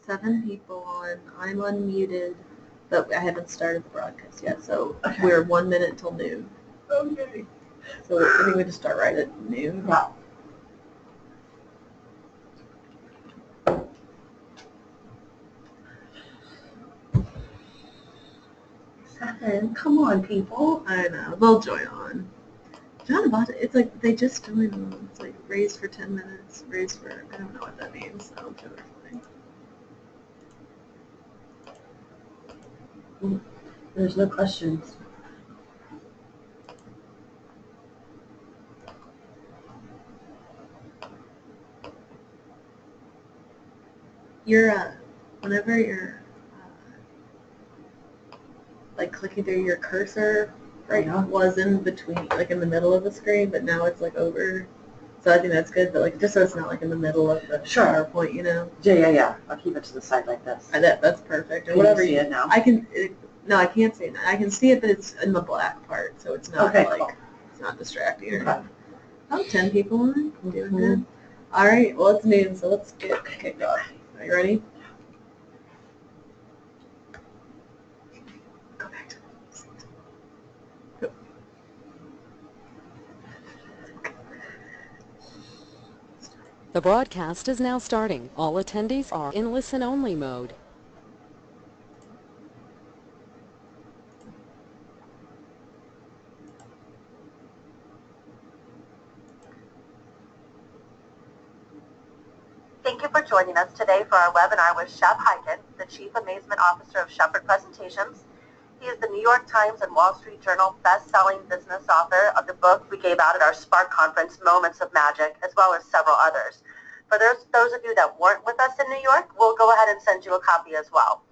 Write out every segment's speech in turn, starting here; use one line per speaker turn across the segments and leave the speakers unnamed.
7 people on. I'm unmuted, but I haven't started the broadcast yet, so
Okay.
we're 1 minute till noon.
Okay.
So I think we just start right at noon.
Yeah. Seven. Come on, people.
I know. They'll join on. John about it. It's like they just joined on. It's like raised for 10 minutes, raised for, I don't know what that means, so I'm sure they're fine.
There's no questions.
Whenever you're like clicking through your cursor, right, was in between, like in the middle of the screen, but now it's like over. So I think that's good, but like just so it's not like in the middle of the PowerPoint, you know.
Yeah. I'll keep it to the side like this.
That's perfect. Or
Can
whatever
you see it now?
No, I can't see it now. I can see it, but it's in the black part, so it's not cool. It's not distracting.
Okay.
Oh, 10 people on. Doing good. All right. Well, it's noon, so let's get kicked off. Are you ready? Go back to the
The broadcast is now starting. All attendees are in listen-only mode.
Thank you for joining us today for our webinar with Shep Hyken, the Chief Amazement Officer of Shepherd Presentations. He is the New York Times and Wall Street Journal best-selling business author of the book we gave out at our Spark Conference, Moments of Magic, as well as several others. For those of you that weren't with us in New York, we'll go ahead and send you a copy as well.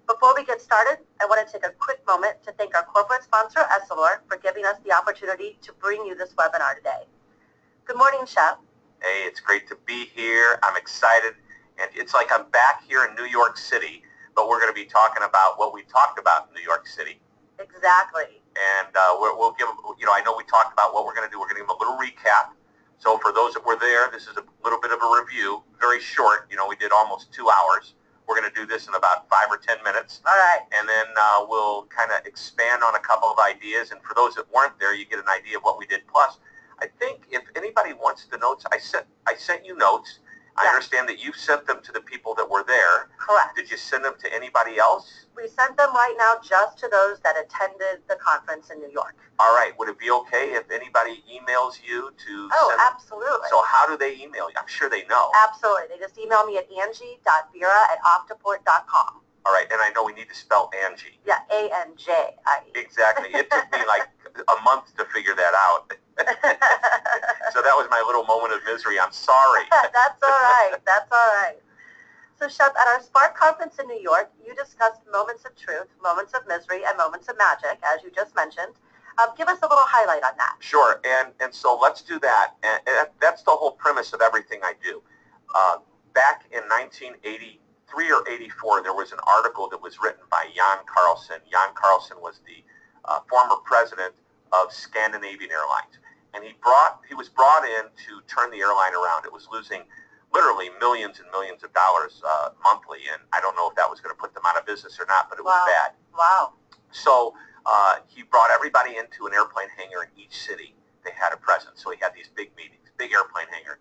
Before we get started, I want to take a quick moment to thank our corporate sponsor, Essilor, for giving us the opportunity to bring you this webinar today. Good morning, Shep.
Hey, it's great to be here. I'm excited, and it's like I'm back here in New York City, but we're going to be talking about what we talked about in New York City.
Exactly.
And we'll give, I know we talked about what we're going to do. We're going to give them a little recap. So for those that were there, this is a little bit of a review, very short. We did almost 2 hours. We're going to do this in about 5 or 10 minutes.
All right.
And then we'll kind of expand on a couple of ideas. And for those that weren't there, you get an idea of what we did. Plus, I think if anybody wants the notes, I sent you notes. I understand that you sent them to the people that were there.
Correct.
Did you send them to anybody else?
We sent them right now just to those that attended the conference in New York.
All right. Would it be okay if anybody emails you to send them?
Absolutely.
So how do they email you? I'm sure they know.
Absolutely. They just email me at angie.vera@optiport.com.
All right. And I know we need to spell Angie.
Yeah, A-N-J-I-E.
Exactly. It took me like a month to figure that out. So that was my little moment of misery. I'm sorry.
That's all right. That's all right. So, Shep, at our Spark Conference in New York, you discussed moments of truth, moments of misery, and moments of magic, as you just mentioned. Give us a little highlight on that.
Sure. And so let's do that. And that's the whole premise of everything I do. Back in 1983 or 84, there was an article that was written by Jan Carlson. Jan Carlson was the former president of Scandinavian Airlines. And he was brought in to turn the airline around. It was losing literally millions and millions of dollars monthly, and I don't know if that was going to put them out of business or not, but it was bad.
Wow.
So he brought everybody into an airplane hangar in each city. They had a presence. So he had these big meetings, big airplane hangar,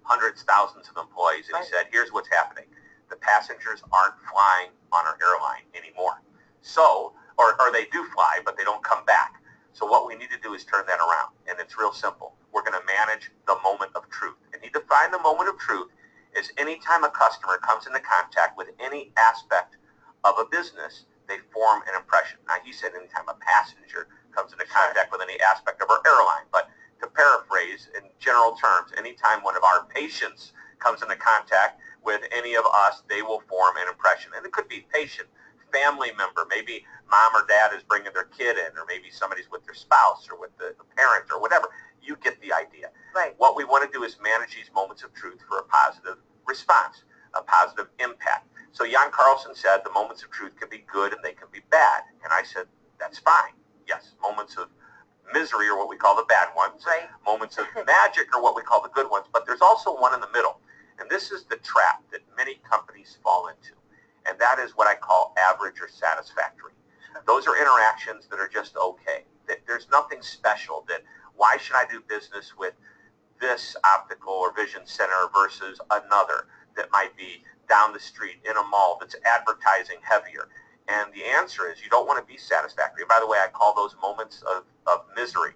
hundreds, thousands of employees, and he said, here's what's happening. The passengers aren't flying on our airline anymore. So, or they do fly, but they don't come back. So what we need to do is turn that around, and it's real simple. We're going to manage the moment of truth. And he defined the moment of truth as any time a customer comes into contact with any aspect of a business, they form an impression. Now, he said anytime a passenger comes into contact with any aspect of our airline, but to paraphrase in general terms, anytime one of our patients comes into contact with any of us, they will form an impression. And it could be patient, family member, maybe mom or dad is bringing their kid in, or maybe somebody's with their spouse or with the parent or whatever. You get the idea.
Right.
What we want to do is manage these moments of truth for a positive response, a positive impact. So Jan Carlson said the moments of truth can be good and they can be bad. And I said, that's fine. Yes, moments of misery are what we call the bad ones.
Right.
Moments of magic are what we call the good ones. But there's also one in the middle. And this is the trap that many companies fall into. and that is what I call average or satisfactory. Those are interactions that are just okay. There's nothing special. That why should I do business with this optical or vision center versus another that might be down the street in a mall that's advertising heavier? And the answer is you don't want to be satisfactory. And by the way, I call those moments of misery,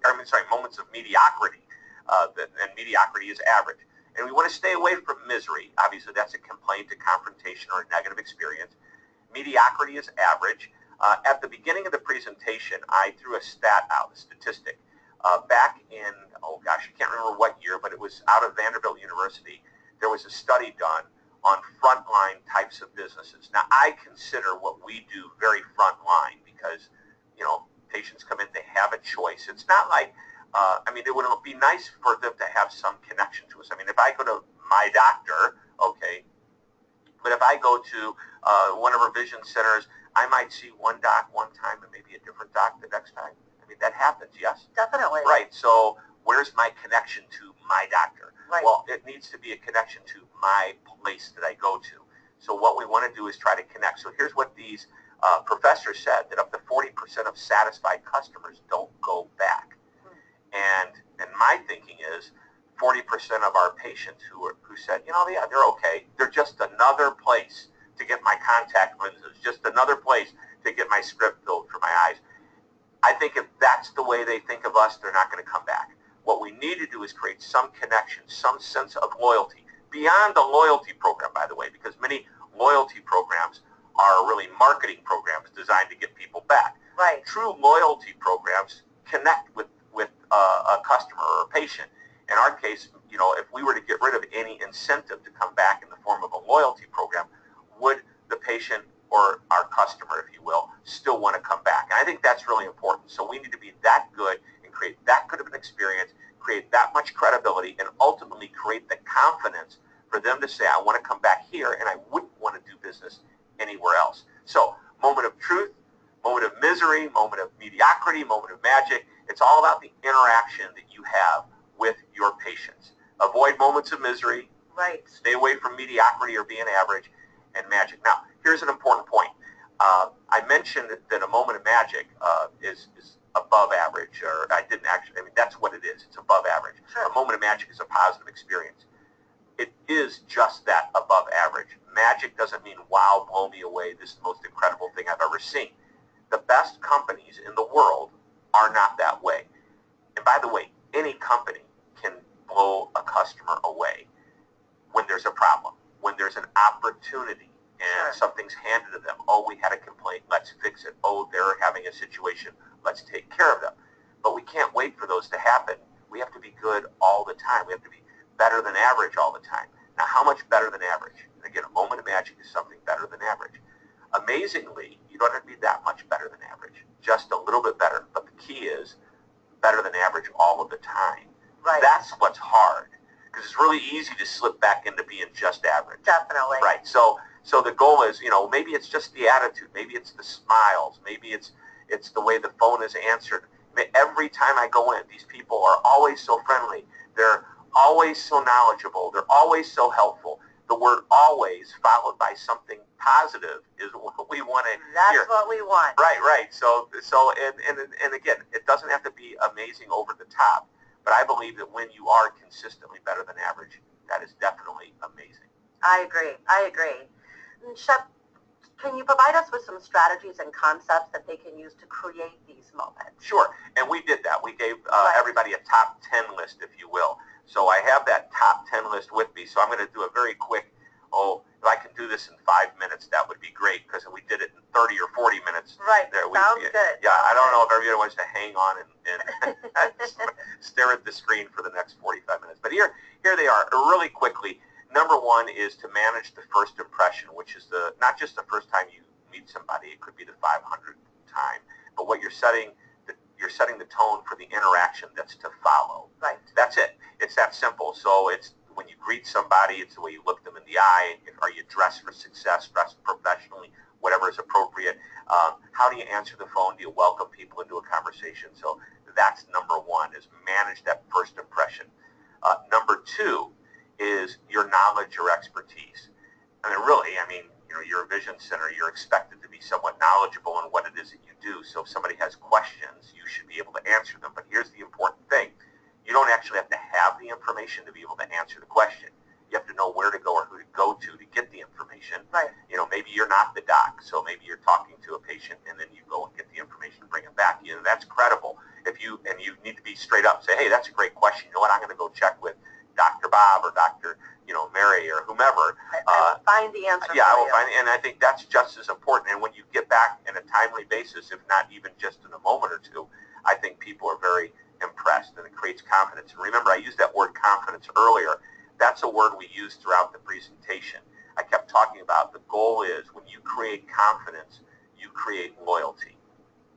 moments of mediocrity. And mediocrity is average. And we want to stay away from misery. Obviously, that's a complaint, a confrontation, or a negative experience. Mediocrity is average. At the beginning of the presentation, I threw a stat out, a statistic. Back in, oh gosh, I can't remember what year, but it was out of Vanderbilt University. There was a study done on frontline types of businesses. Now, I consider what we do very frontline because, patients come in, they have a choice. It's not like, it would be nice for them to have some connection to us. If I go to my doctor, okay, but if I go to one of our vision centers, I might see one doc one time and maybe a different doc the next time. That happens, yes?
Definitely.
Right, so where's my connection to my doctor?
Right.
Well, it needs to be a connection to my place that I go to. So what we want to do is try to connect. So here's what these professors said, that up to 40% of satisfied customers don't go back. And my thinking is 40% of our patients who said, yeah, they're okay. They're just another place to get my contact lenses, just another place to get my script filled for my eyes. I think if that's the way they think of us, they're not going to come back. What we need to do is create some connection, some sense of loyalty, beyond the loyalty program, by the way, because many loyalty programs are really marketing programs designed to get people back.
Right.
True loyalty programs connect with a customer or a patient. In our case, if we were to get rid of any incentive to come back in the form of a loyalty program, would the patient or our customer, if you will, still want to come back? And I think that's really important. So we need to be that good and create that good of an experience, create that much credibility, and ultimately create the confidence for them to say, I want to come back here and I wouldn't want to do business anywhere else. So moment of truth, moment of misery, moment of mediocrity, moment of magic. It's all about the interaction that you have with your patients. Avoid moments of misery.
Right.
Stay away from mediocrity or being average, and magic. Now, here's an important point. I mentioned that a moment of magic is above average, or I didn't actually, that's what it is. It's above average.
Sure.
A moment of magic is a positive experience. It is just that, above average. Magic doesn't mean, wow, blow me away, this is the most incredible thing I've ever seen. The best companies in the world are not that way. And by the way, any company can blow a customer away when there's a problem, when there's an opportunity and something's handed to them. Oh, we had a complaint, let's fix it. Oh, they're having a situation, let's take care of them. But we can't wait for those to happen. We have to be good all the time. We have to be better than average all the time. Now, how much better than average? Again, a moment of magic is something better than average. Amazingly, you don't have to be that much better than average, just a little bit better. But the key is better than average all of the time.
Right.
That's what's hard, because it's really easy to slip back into being just average.
Definitely.
Right. So the goal is, maybe it's just the attitude, maybe it's the smiles, maybe it's the way the phone is answered. Every time I go in, these people are always so friendly. They're always so knowledgeable. They're always so helpful. The word always followed by something positive is what we want to hear.
That's what we want.
Right. So and again, it doesn't have to be amazing over the top, but I believe that when you are consistently better than average, that is definitely amazing.
I agree. And Shep, can you provide us with some strategies and concepts that they can use to create these moments?
Sure, and we did that. We gave everybody a top 10 list, if you will. So I have that top 10 list with me, so I'm going to do a very quick, if I can do this in 5 minutes, that would be great, because if we did it in 30 or 40 minutes.
Right, sounds good.
Yeah, I don't know if everybody wants to hang on and stare at the screen for the next 45 minutes. But here they are, really quickly. Number one is to manage the first impression, which is not just the first time you meet somebody, it could be the 500th time, but what you're setting the tone for the interaction that's to follow.
Right.
That's it. It's that simple. So it's when you greet somebody, it's the way you look them in the eye. Are you dressed for success, dressed professionally, whatever is appropriate? How do you answer the phone? Do you welcome people into a conversation? So that's number one, is manage that first impression. Number two is your knowledge or expertise. you're a vision center, you're expected to be somewhat knowledgeable in what it is that you do. So if somebody has questions, you should be able to answer them. But here's the important thing. You don't actually have to have the information to be able to answer the question. You have to know where to go or who to go to get the information.
Right.
Maybe you're not the doc, so maybe you're talking to a patient and then you go and get the information and bring it back. That's credible. You need to be straight up. Say, hey, that's a great question. You know what? I'm going to go check with Dr. Bob or Dr. Mary or whomever.
I will find the answer.
Yeah, I will find it, and I think that's just as important. And when you get back in a timely basis, if not even just in a moment or two, I think people are very impressed, and it creates confidence. And remember, I used that word confidence earlier. That's a word we used throughout the presentation. I kept talking about the goal is when you create confidence, you create loyalty.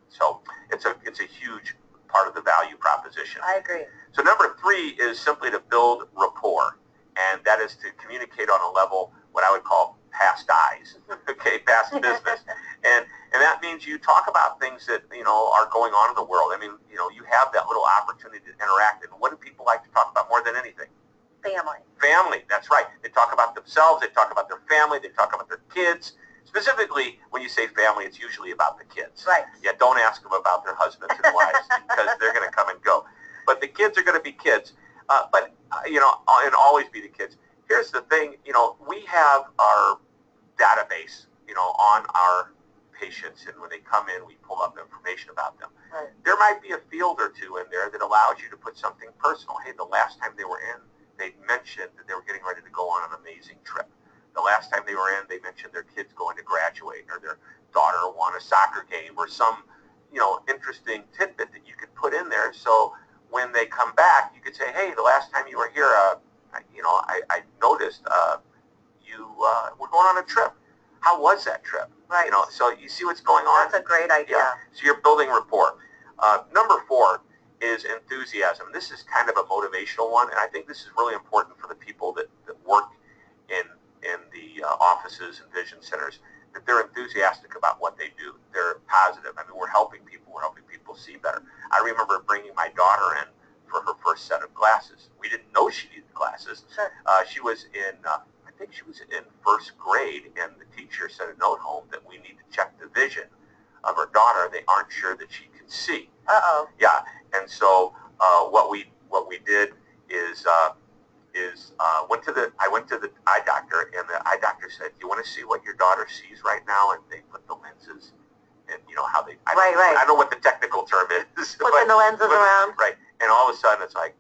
So it's a huge part of the value proposition.
I agree.
So number 3 is simply to build rapport, and that is to communicate on a level what I would call past eyes, okay, past business, and that means you talk about things that are going on in the world. I mean, you have that little opportunity to interact, and what do people like to talk about more than anything?
Family.
Family, that's right. They talk about themselves, they talk about their family, they talk about their kids. Specifically, when you say family, it's usually about the kids.
Right.
Yeah, don't ask them about their husbands and wives because they're going to come and go. But the kids are going to be kids. And always be the kids. Here's the thing, we have our database, on our patients, and when they come in, we pull up information about them.
Right.
There might be a field or two in there that allows you to put something personal. Hey, the last time they were in, they mentioned that they were getting ready to go on an amazing trip. The last time they were in, they mentioned their kid's going to graduate, or their daughter won a soccer game, or some, interesting tidbit that you could put in there. So when they come back, you could say, hey, the last time you were here, I noticed you were going on a trip. How was that trip?
Right.
So you see what's going on?
That's a great idea.
Yeah. So you're building rapport. Number 4 is enthusiasm. This is kind of a motivational one, and I think this is really important for the people that work in the offices and vision centers, that they're enthusiastic about what they do. They're positive. I mean, we're helping people see better. I remember bringing my daughter in for her first set of glasses. We didn't know she needed glasses.
Sure.
She was in, I think she was in first grade, and the teacher sent a note home that we need to check the vision of her daughter. They aren't sure that she can see.
Uh-oh.
Yeah, and so what we did is I went to the eye doctor, and the eye doctor said, "Do you want to see what your daughter sees right now?" And they put the lenses, and how they I don't know what the technical term is.
Flipping the lenses around.
Right, and all of a sudden it's like,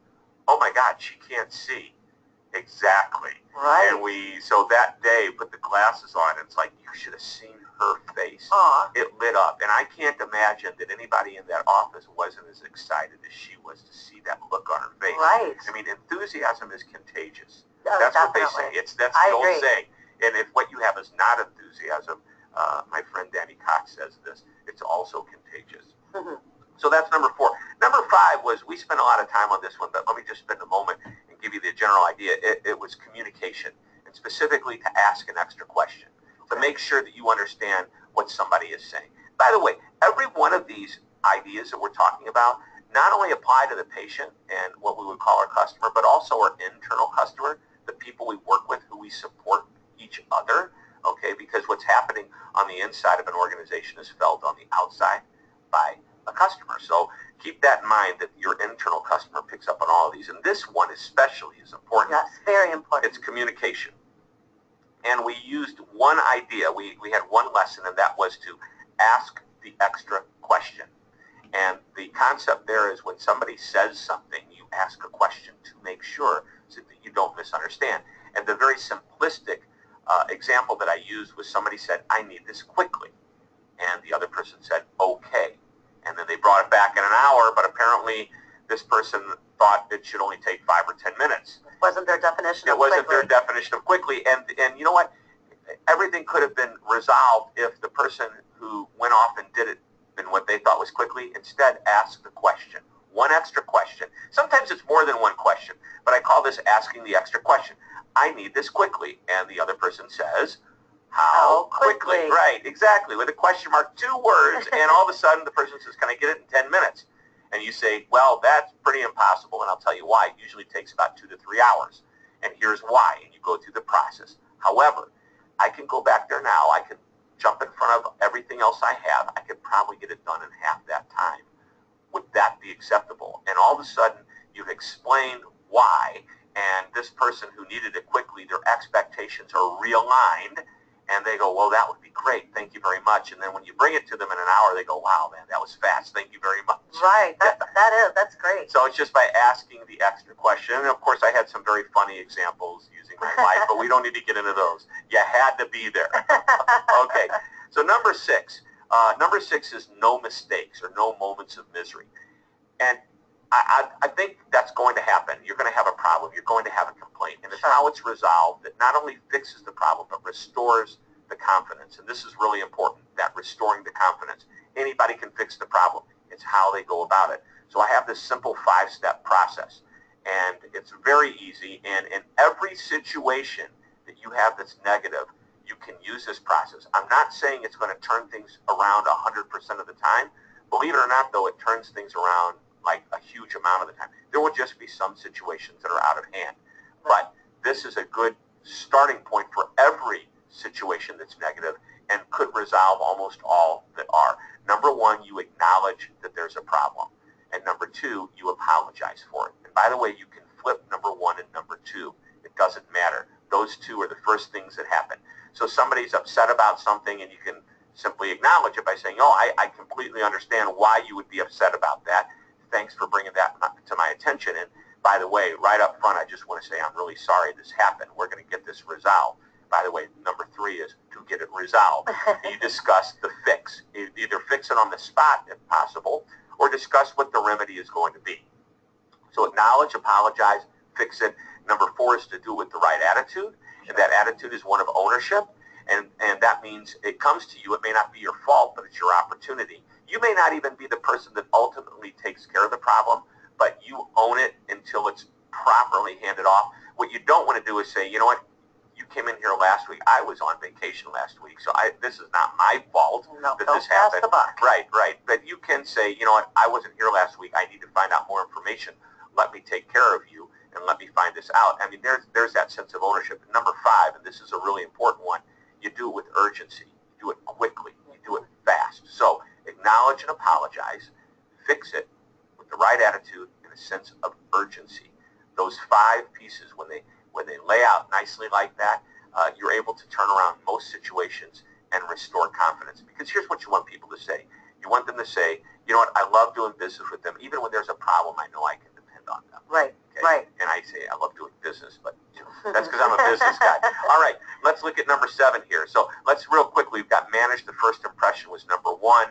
oh my God, she can't see. Exactly.
Right.
And so that day put the glasses on, and it's like you should have seen her face.
Aw.
It lit up, and I can't imagine that anybody in that office wasn't as excited as she was to see that look on her face.
Right.
I mean, enthusiasm is contagious.
Oh,
that's
definitely.
what they say. That's
I
the old
agree.
saying. And if what you have is not enthusiasm, my friend Danny Cox says this, it's also contagious.
Mm-hmm.
So that's number 4. Number 5 was, we spent a lot of time on this one, but let me just spend a moment and give you the general idea. It was communication, and specifically to ask an extra question, to make sure that you understand what somebody is saying. By the way, every one of these ideas that we're talking about not only apply to the patient and what we would call our customer, but also our internal customer, the people we work with, who we support each other, okay? Because what's happening on the inside of an organization is felt on the outside by a customer. So keep that in mind, that your internal customer picks up on all of these. And this one especially is important.
Yes, very important.
It's communication. And we used one idea. We had one lesson, and that was to ask the extra question. And the concept there is, when somebody says something, you ask a question to make sure so that you don't misunderstand. And the very simplistic example that I used was, somebody said, "I need this quickly." And the other person said, "Okay." And then they brought it back in an hour, but apparently this person thought it should only take 5 or 10 minutes.
It wasn't their definition of
It wasn't
quickly.
their definition of quickly. And you know what? Everything could have been resolved if the person who went off and did it in what they thought was quickly instead asked the question. One extra question. Sometimes it's more than one question, but I call this asking the extra question. "I need this quickly." And the other person says, "How quickly?" Right, exactly. With a question mark, 2 words, and all of a sudden the person says, "Can I get it in 10 minutes?" And you say, "Well, that's pretty impossible, and I'll tell you why. It usually takes about 2 to 3 hours. And here's why." And you go through the process. However, I can go back there now. I can jump in front of everything else I have. I could probably get it done in half that time. Would that be acceptable? And all of a sudden, you've explained why, and this person who needed it quickly, their expectations are realigned, and they go, well, that would be great. Thank you very much. And then when you bring it to them in an hour, they go, wow, man, that was fast. Thank you very much.
Right. That's great.
So it's just by asking the extra question. And of course, I had some very funny examples using my life, but we don't need to get into those. You had to be there. Okay. So number six. Number six is no mistakes or no moments of misery. And I think that's going to happen. You're going to have a problem. You're going to have a complaint. And it's how it's resolved that not only fixes the problem, but restores the confidence. And this is really important, that restoring the confidence. Anybody can fix the problem. It's how they go about it. So I have this simple 5-step process. And it's very easy. And in every situation that you have that's negative, you can use this process. I'm not saying it's going to turn things around 100% of the time. Believe it or not, though, it turns things around like a huge amount of the time. There will just be some situations that are out of hand. But this is a good starting point for every situation that's negative and could resolve almost all that are. Number one, you acknowledge that there's a problem. And number two, you apologize for it. And by the way, you can flip number one and number two. It doesn't matter. Those two are the first things that happen. So somebody's upset about something and you can simply acknowledge it by saying, oh, I completely understand why you would be upset about that. Thanks for bringing that to my attention. And by the way, right up front, I just want to say I'm really sorry this happened. We're going to get this resolved. By the way, number three is to get it resolved. You discuss the fix. Either fix it on the spot if possible, or discuss what the remedy is going to be. So acknowledge, apologize, fix it. Number four is to do it with the right attitude. And that attitude is one of ownership. And that means it comes to you. It may not be your fault, but it's your opportunity. You may not even be the person that ultimately takes care of the problem, but you own it until it's properly handed off. What you don't want to do is say, you know what, you came in here last week. I was on vacation last week, so this is not my fault that this happened.
The buck.
Right. But you can say, you know what, I wasn't here last week. I need to find out more information. Let me take care of you and let me find this out. I mean, there's that sense of ownership. And number five, and this is a really important one, you do it with urgency. You do it quickly. You do it fast. So acknowledge and apologize. Fix it with the right attitude and a sense of urgency. Those five pieces, when they lay out nicely like that, you're able to turn around most situations and restore confidence. Because here's what you want people to say. You want them to say, you know what, I love doing business with them. Even when there's a problem, I know I can depend on them.
Right,
okay?
right.
And I say, I love doing business, but that's because I'm a business guy. All right, let's look at number 7 here. So let's real quickly, we've got manage the first impression was number 1.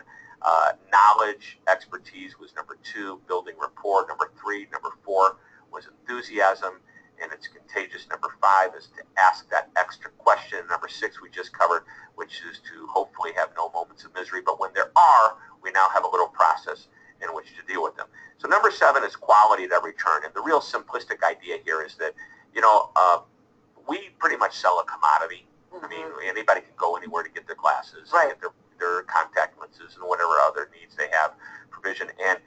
Knowledge, expertise was number 2. Building rapport, number 3. Number 4 was enthusiasm, and it's contagious. Number 5 is to ask that extra question. Number 6 we just covered, which is to hopefully have no moments of misery. But when there are, we now have a little process in which to deal with them. So number 7 is quality at every turn. And the real simplistic idea here is that, you know, we pretty much sell a commodity. I mean, anybody can go anywhere to get their glasses,
right,
get their contact lenses, and whatever other needs they have provision. And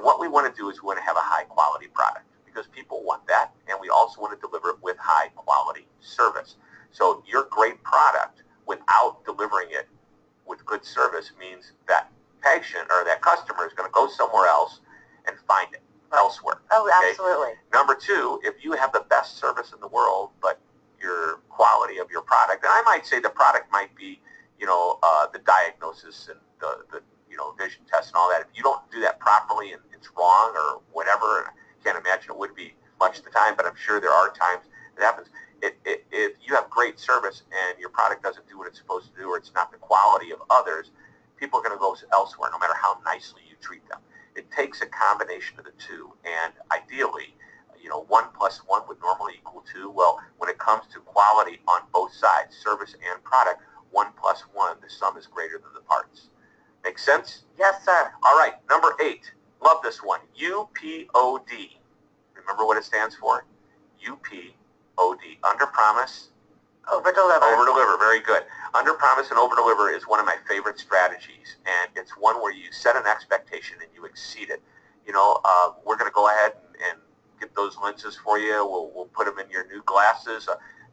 what we want to do is we want to have a high quality product, because people want that, and we also want to deliver it with high quality service. So your great product without delivering it with good service means that patient or that customer is going to go somewhere else and find it elsewhere.
Oh,
okay?
Absolutely.
Number 2, if you have the best service in the world, but your quality of your product, and I might say the product might be, you know, the diagnosis and the you know, vision test and all that. If you don't do that properly and it's wrong or whatever, and I can't imagine it would be much of the time, but I'm sure there are times that happens. If you have great service and your product doesn't do what it's supposed to do, or it's not the quality of others, people are going to go elsewhere no matter how nicely you treat them. It takes a combination of the two, and ideally, you know, 1 + 1 would normally equal 2. Well, when it comes to quality on both sides, service and product, 1 + 1, the sum is greater than the parts. Make sense?
Yes, sir.
All right, number 8. Love this one. UPOD. Remember what it stands for? UPOD. Under promise,
Over deliver.
over deliver. Very good. Under promise and over deliver is one of my favorite strategies, and it's one where you set an expectation and you exceed it. You know, we're going to go ahead and get those lenses for you. We'll put them in your new glasses.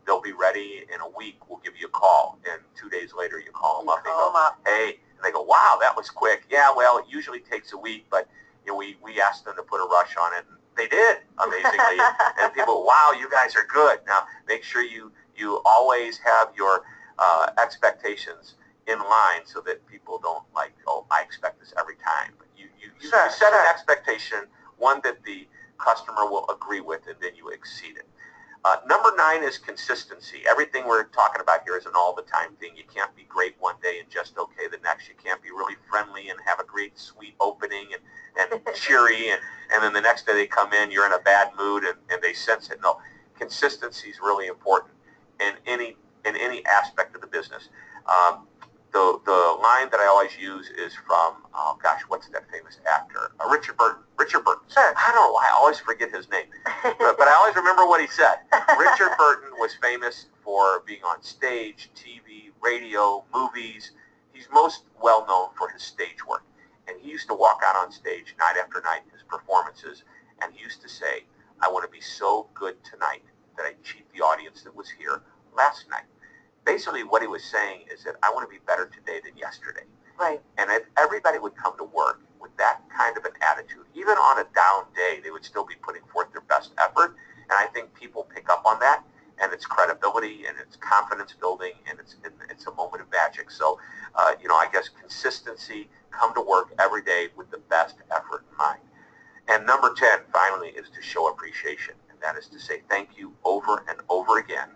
they'll be ready in a week. We'll give you a call, and 2 days later you call them up. They go, hey, and they go, wow, that was quick. Yeah, well, it usually takes a week, but we asked them to put a rush on it, and they did, amazingly. And people, wow, you guys are good. Now, make sure you always have your expectations in line so that people don't like, oh, I expect this every time. But you set an expectation, one that the customer will agree with, and then you exceed it. Number 9 is consistency. Everything we're talking about here is an all-the-time thing. You can't be great one day and just okay the next. You can't be really friendly and have a great, sweet opening and cheery, and then the next day they come in, you're in a bad mood, and they sense it. No, consistency is really important in any aspect of the business. The line that I always use is from, oh gosh, what's that famous actor? Richard Burton. Richard Burton.
Sure.
I don't know why, I always forget his name. but I always remember what he said. Richard Burton was famous for being on stage, TV, radio, movies. He's most well known for his stage work. And he used to walk out on stage night after night in his performances, and he used to say, I want to be so good tonight that I cheat the audience that was here last night. Basically, what he was saying is that I want to be better today than yesterday.
Right.
And if everybody would come to work with that kind of an attitude, even on a down day, they would still be putting forth their best effort. And I think people pick up on that, and it's credibility, and it's confidence building, and it's a moment of magic. So, I guess consistency, come to work every day with the best effort in mind. And number 10, finally, is to show appreciation, and that is to say thank you over and over again.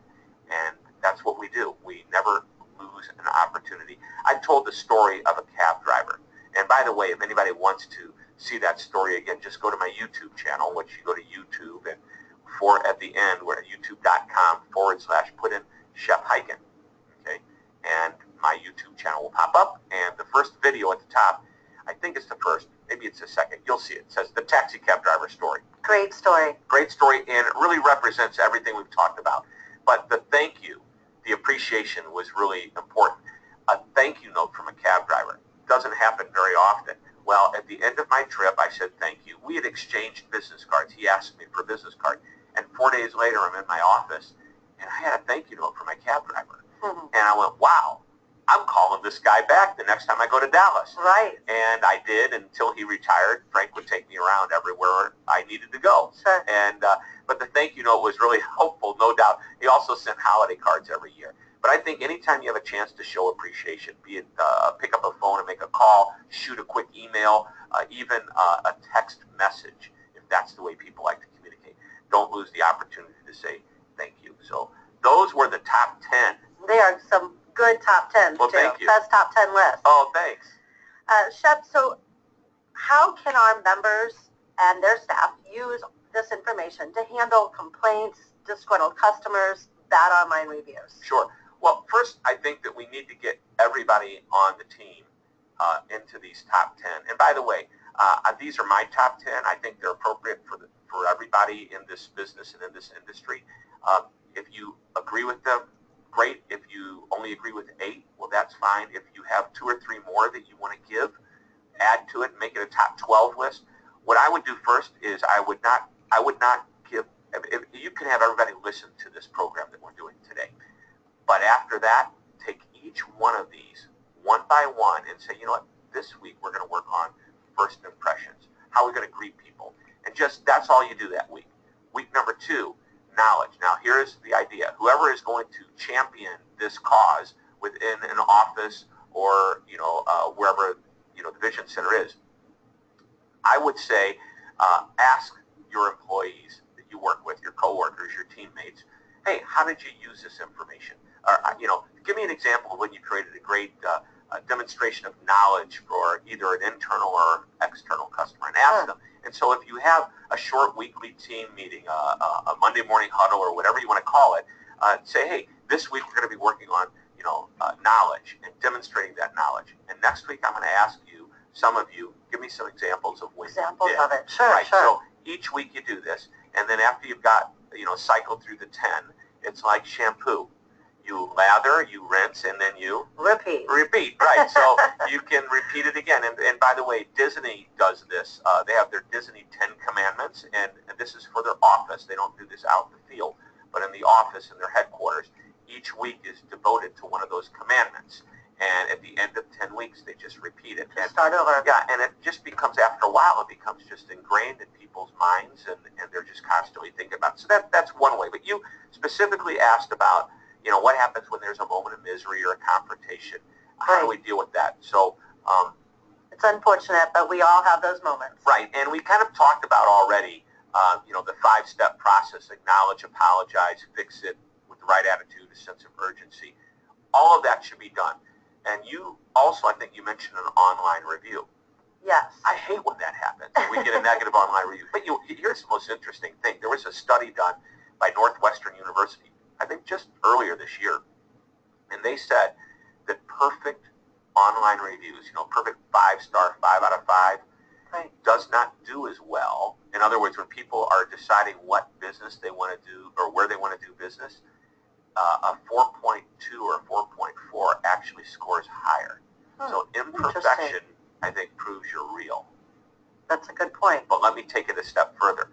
And that's what we do. We never lose an opportunity. I told the story of a cab driver. And by the way, if anybody wants to see that story again, just go to my YouTube channel, which you go to YouTube, and at the end, we're at youtube.com/ put in Shep Hyken. Okay? And my YouTube channel will pop up, and the first video at the top, I think it's the first, maybe it's the second, you'll see it. It says the taxi cab driver story.
Great story.
Great story, and it really represents everything we've talked about. But the thank you, the appreciation was really important. A thank you note from a cab driver doesn't happen very often. Well, at the end of my trip, I said thank you. We had exchanged business cards. He asked me for a business card. And 4 days later, I'm in my office, and I had a thank you note from my cab driver.
Mm-hmm.
And I went, wow, I'm calling this guy back the next time I go to Dallas.
Right.
And I did until he retired. Frank would take me around everywhere I needed to go.
Sure.
And but the thank you note was really helpful, no doubt. He also sent holiday cards every year. But I think anytime you have a chance to show appreciation, be it pick up a phone and make a call, shoot a quick email, even a text message, if that's the way people like to communicate, don't lose the opportunity to say thank you. So those were the top 10.
They are some good top 10s,
well,
too.
Thank you.
Best top 10 list.
Oh, thanks.
Shep, so how can our members and their staff use this information to handle complaints, disgruntled customers, bad online reviews?
Sure. Well, first, I think that we need to get everybody on the team into these top 10. And by the way, these are my top 10. I think they're appropriate for everybody in this business and in this industry. If you agree with them, great. If you only agree with 8, well, that's fine. If you have 2 or 3 more that you want to give, add to it, make it a top 12 list. What I would do first is I would not give. If you can have everybody listen to this program that we're doing today. But after that, take each one of these one by one and say, you know what, this week we're going to work on first impressions. How are we going to greet people? And that's all you do that week. Week number 2, knowledge. Now, here's the idea. Whoever is going to champion this cause within an office or, wherever, the Vision Center is, I would say ask your employees that you work with, your coworkers, your teammates, hey, how did you use this information? Or, give me an example of when you created a great demonstration of knowledge for either an internal or external customer, and ask them. And so if you have a short weekly team meeting, a Monday morning huddle, or whatever you want to call it, say, hey, this week we're going to be working on, knowledge and demonstrating that knowledge. And next week I'm going to ask you, some of you, give me some examples of when
Examples
you did.
of it. Sure,
right.
sure.
So each week you do this, and then after you've got, cycled through the 10, it's like shampoo. You lather, you rinse, and then you
repeat.
Right. So you can repeat it again. And by the way, Disney does this. They have their Disney 10 Commandments, and this is for their office. They don't do this out in the field. but in the office, in their headquarters, each week is devoted to one of those commandments. And at the end of 10 weeks, they just repeat it.
Just start over.
Yeah, and it just becomes, after a while, it becomes just ingrained in people's minds, and they're just constantly thinking about it. So that's one way. But you specifically asked about, what happens when there's a moment of misery or a confrontation. How do we deal with that? So
it's unfortunate, but we all have those moments.
Right, and we kind of talked about already, the 5-step process: acknowledge, apologize, fix it with the right attitude, a sense of urgency. All of that should be done. And you also, I think you mentioned an online review.
Yes.
I hate when that happens. We get a negative online review. But here's the most interesting thing. There was a study done by Northwestern University, I think just earlier this year, and they said that perfect online reviews, perfect 5-star, 5 out of 5,
right,
does not do as well. In other words, when people are deciding what business they want to do or where they want to do business, a 4.2 or a 4.4 actually scores higher. So imperfection, I think, proves you're real.
That's a good point.
But let me take it a step further.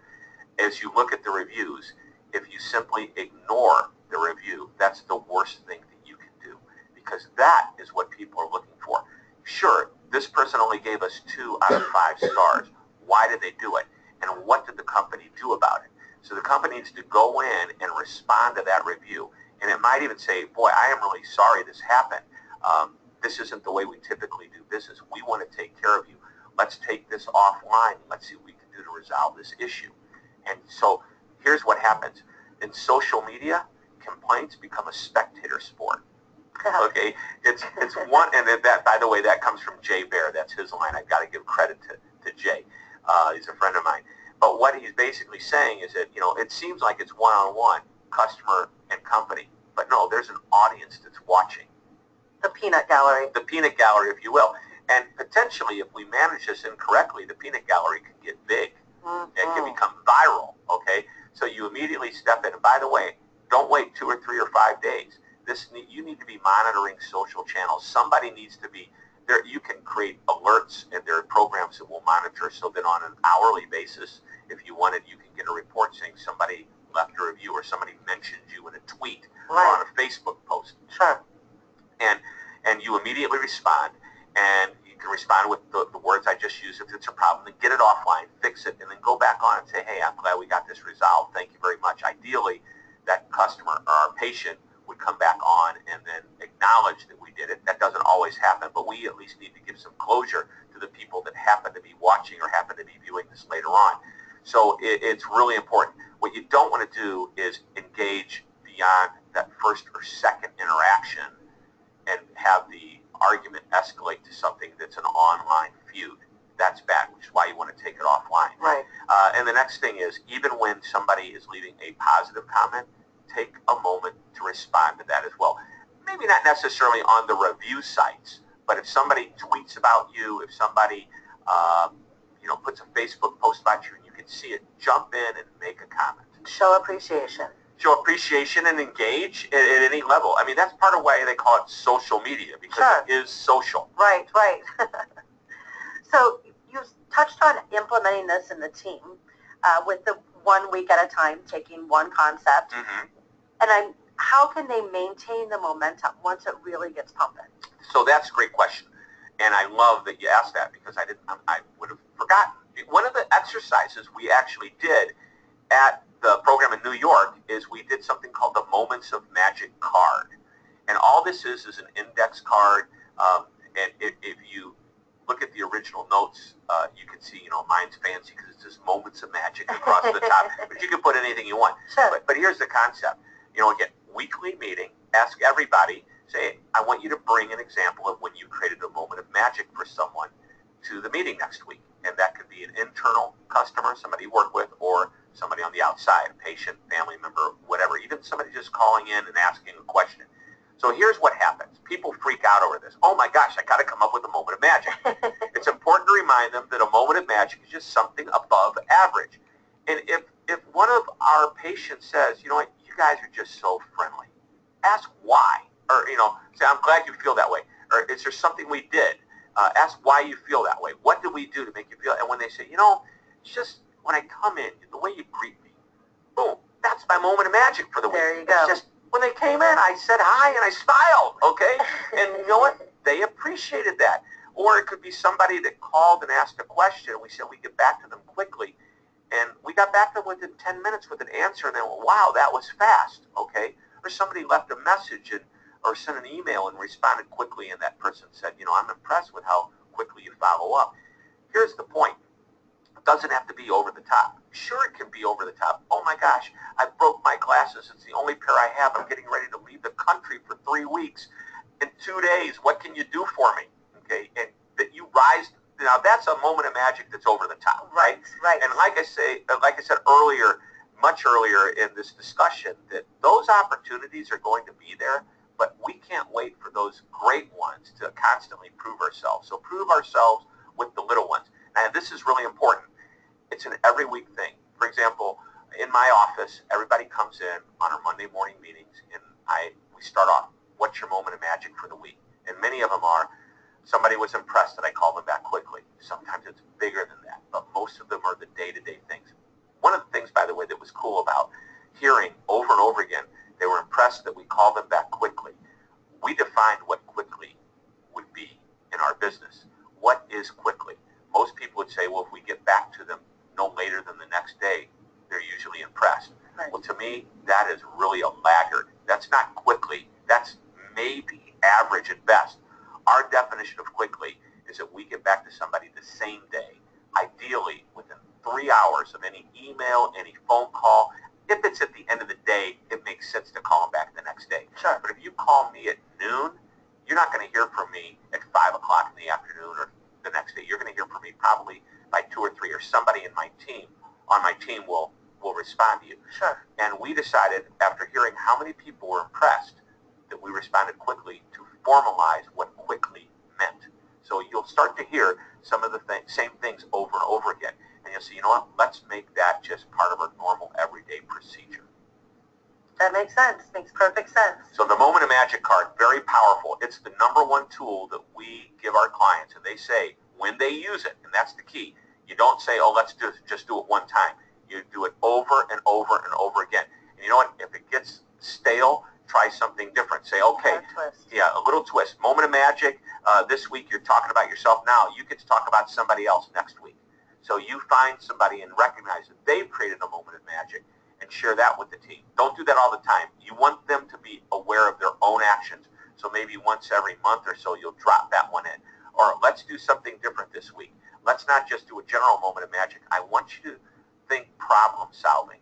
As you look at the reviews, if you simply ignore the review, that's the worst thing that you can do, because that is what people are looking for. Sure, this person only gave us 2 out of 5 stars. Why did they do it? And what did the company do about it? So the company needs to go in and respond to that review. And it might even say, boy, I am really sorry this happened. This isn't the way we typically do business. We want to take care of you. Let's take this offline. Let's see what we can do to resolve this issue. And so here's what happens. In social media, complaints become a spectator sport. Okay, it's one, and that, by the way, that comes from Jay Bear. That's his line. I've got to give credit to Jay. He's a friend of mine. But what he's basically saying is that, it seems like it's one-on-one, customer and company. But no, there's an audience that's watching.
The peanut gallery.
The peanut gallery, if you will. And potentially, if we manage this incorrectly, the peanut gallery can get big.
Mm-hmm.
It can become viral, okay? So you immediately step in. And by the way, don't wait 2 or 3 or 5 days. You need to be monitoring social channels. Somebody needs to be there. You can create alerts, and there are programs that will monitor, so that on an hourly basis, if you wanted, you can get a report saying somebody left a review or somebody mentioned you in a tweet or on a Facebook post.
Sure.
And you immediately respond, and you can respond with the words I just used if it's a problem, then get it offline, fix it, and then go back on and say, hey, I'm glad we got this resolved. Thank you very much. Ideally, that customer or our patient would come back on and then acknowledge that we did it. That doesn't always happen, but we at least need to give some closure to the people that happen to be watching or happen to be viewing this later on. So it's really important. What you don't want to do is engage beyond that first or second interaction and have the argument escalate to something that's an online feud. That's bad, which is why you want to take it offline.
Right.
And the next thing is, even when somebody is leaving a positive comment, take a moment to respond to that as well. Maybe not necessarily on the review sites, but if somebody tweets about you, if somebody puts a Facebook post about you and you can see it, jump in and make a comment.
Show appreciation.
Show appreciation and engage at any level. I mean, that's part of why they call it social media, because it is social.
Right. So you touched on implementing this in the team with the 1 week at a time, taking one concept.
Mm-hmm.
And how can they maintain the momentum once it really gets pumping?
So that's a great question. And I love that you asked that, because I would have forgotten. One of the exercises we actually did at the program in New York is we did something called the Moments of Magic card. And all this is an index card. And if you look at the original notes, you can see, mine's fancy because it says Moments of Magic across the top. But you can put anything you want.
Sure.
But here's the concept. Again, weekly meeting, ask everybody, say, I want you to bring an example of when you created a moment of magic for someone to the meeting next week. And that could be an internal customer, somebody you work with, or somebody on the outside, a patient, family member, whatever, even somebody just calling in and asking a question. So here's what happens. People freak out over this. Oh my gosh, I got to come up with a moment of magic. It's important to remind them that a moment of magic is just something above average. And if one of our patients says, you know what, you guys are just so friendly, ask why. Or, say, I'm glad you feel that way. Or is there something we did? Ask why you feel that way. What did we do to make you feel? And when they say, it's just when I come in, the way you greet me, boom, That's my moment of magic for the week.
There you go.
It's just, when they came in, I said hi and I smiled, okay? And you know what? They appreciated that. Or it could be somebody that called and asked a question, and we said we'd get back to them quickly. And we got back to them within 10 minutes with an answer, and they went, wow, that was fast, okay? Or somebody left a message or sent an email and responded quickly, and that person said, I'm impressed with how quickly you follow up. Here's the point. It doesn't have to be over the top. Sure, it can be over the top. Oh my gosh, I broke my glasses. It's the only pair I have. I'm getting ready to leave the country for 3 weeks. In 2 days, what can you do for me? Okay, and that you rise. Now that's a moment of magic that's over the top, right?
Right.
And like I said earlier, much earlier in this discussion, that those opportunities are going to be there, but we can't wait for those great ones to constantly prove ourselves. So prove ourselves with the little ones. And this is really important. It's an every week thing. For example, in my office, everybody comes in on our Monday morning meetings, and we start off, what's your moment of magic for the week? And many of them are, somebody was impressed that I called them back quickly. Sometimes it's bigger than that, but most of them are the day-to-day things. One of the things, by the way, that was cool about hearing over and over again, they were impressed that we called them back quickly. We defined what quickly would be in our business. What is quickly? Most people would say, well, if we get back to them no later than the next day, they're usually impressed.
Right.
Well, to me, that is really a laggard. That's not quickly. That's maybe average at best. Our definition of quickly is that we get back to somebody the same day, ideally within 3 hours of any email, any phone call. If it's at the end of the day, it makes sense to call them back the next day.
Sure.
But if you call me at noon, you're not going to hear from me at 5 o'clock in the afternoon or the next day. You're going to hear from me probably by 2 or 3, or somebody on my team will respond to you.
Sure.
And we decided, after hearing how many people were impressed, that we responded quickly to formalize what quickly meant. So you'll start to hear some of the same things over and over again. And you'll say, you know what, let's make that just part of our normal everyday procedure.
That makes sense. Makes perfect sense.
So the Moment of Magic card, very powerful. It's the #1 tool that we give our clients. And they say, when they use it, and that's the key, you don't say, oh, let's just do it one time. You do it over and over and over again. And you know what, if it gets stale, try something different. Say, okay, a little twist. Moment of magic. This week you're talking about yourself. Now you get to talk about somebody else next week. So you find somebody and recognize that they've created a moment of magic and share that with the team. Don't do that all the time. You want them to be aware of their own actions. So maybe once every month or so you'll drop that one in. Or let's do something different this week. Let's not just do a general moment of magic. I want you to think problem solving.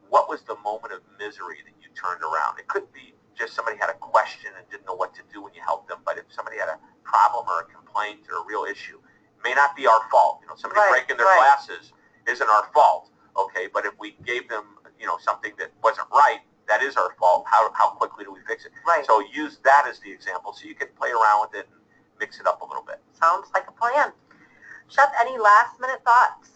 What was the moment of misery that you turned around? It could be just somebody had a question and didn't know what to do when you helped them, but if somebody had a problem or a complaint or a real issue, it may not be our fault. Somebody breaking their glasses isn't our fault, okay? But if we gave them, something that wasn't right, that is our fault. How quickly do we fix it?
Right.
So use that as the example so you can play around with it and mix it up a little bit.
Sounds like a plan. Shep, any last minute thoughts?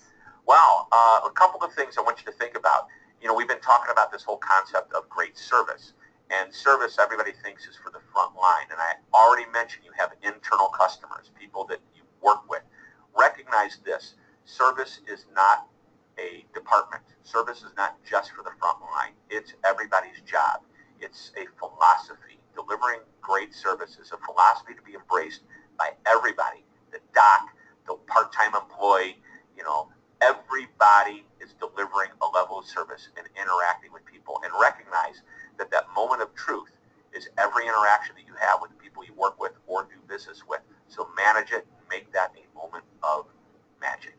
Well, a couple of things I want you to think about. We've been talking about this whole concept of great service. And service, everybody thinks, is for the front line. And I already mentioned you have internal customers, people that you work with. Recognize this. Service is not a department. Service is not just for the front line. It's everybody's job. It's a philosophy. Delivering great service is a philosophy to be embraced by everybody. The doc, the part-time employee, everybody is delivering a level of service and interacting with people. And recognize that moment of truth is every interaction that you have with the people you work with or do business with. So manage it, make that a moment of magic.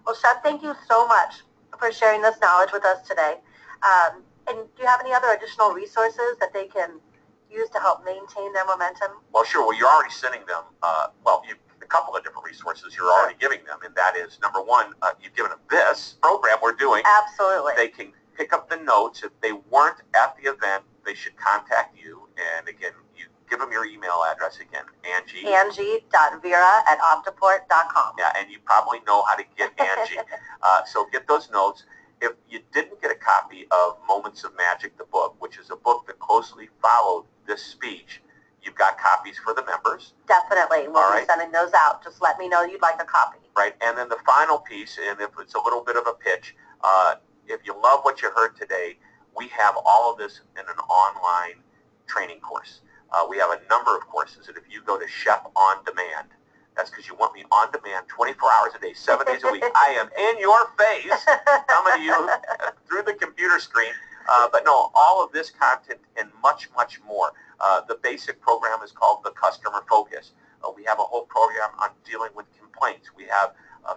Well, Shep, thank you so much for sharing this knowledge with us today. And do you have any other additional resources that they can use to help maintain their momentum?
Well, sure. Well, you're already sending them, a couple of different resources you're already giving them, and that is, #1, you've given them this program we're doing.
Absolutely.
They can pick up the notes. If they weren't at the event, they should contact you. And again, you give them your email address again, Angie.
Angie.vera@optiport.com.
Yeah, and you probably know how to get Angie. So get those notes. If you didn't get a copy of Moments of Magic, the book, which is a book that closely followed this speech, you've got copies for the members.
Definitely. We'll be sending those out. Just let me know you'd like a copy.
Right, and then the final piece, and if it's a little bit of a pitch, if you love what you heard today, we have all of this in an online training course. We have a number of courses, and if you go to Shep On Demand, that's because you want me on demand 24 hours a day, 7 days a week. I am in your face, coming to you through the computer screen. But no, all of this content and much, much more. The basic program is called the Customer Focus. We have a whole program on dealing with complaints. We have,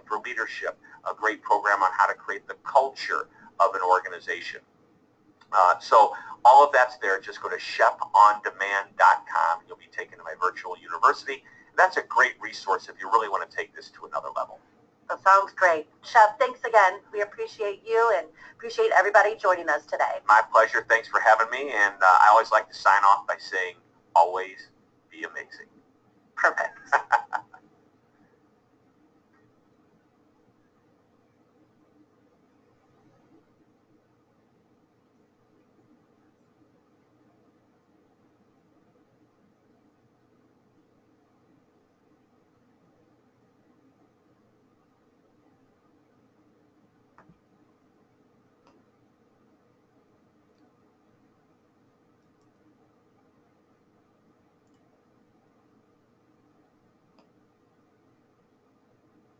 for leadership, a great program on how to create the culture of an organization. So all of that's there. Just go to shepondemand.com. You'll be taken to my virtual university. That's a great resource if you really want to take this to another level.
That sounds great. Shep, thanks again. We appreciate you and appreciate everybody joining us today.
My pleasure. Thanks for having me. And I always like to sign off by saying, always be amazing.
Perfect.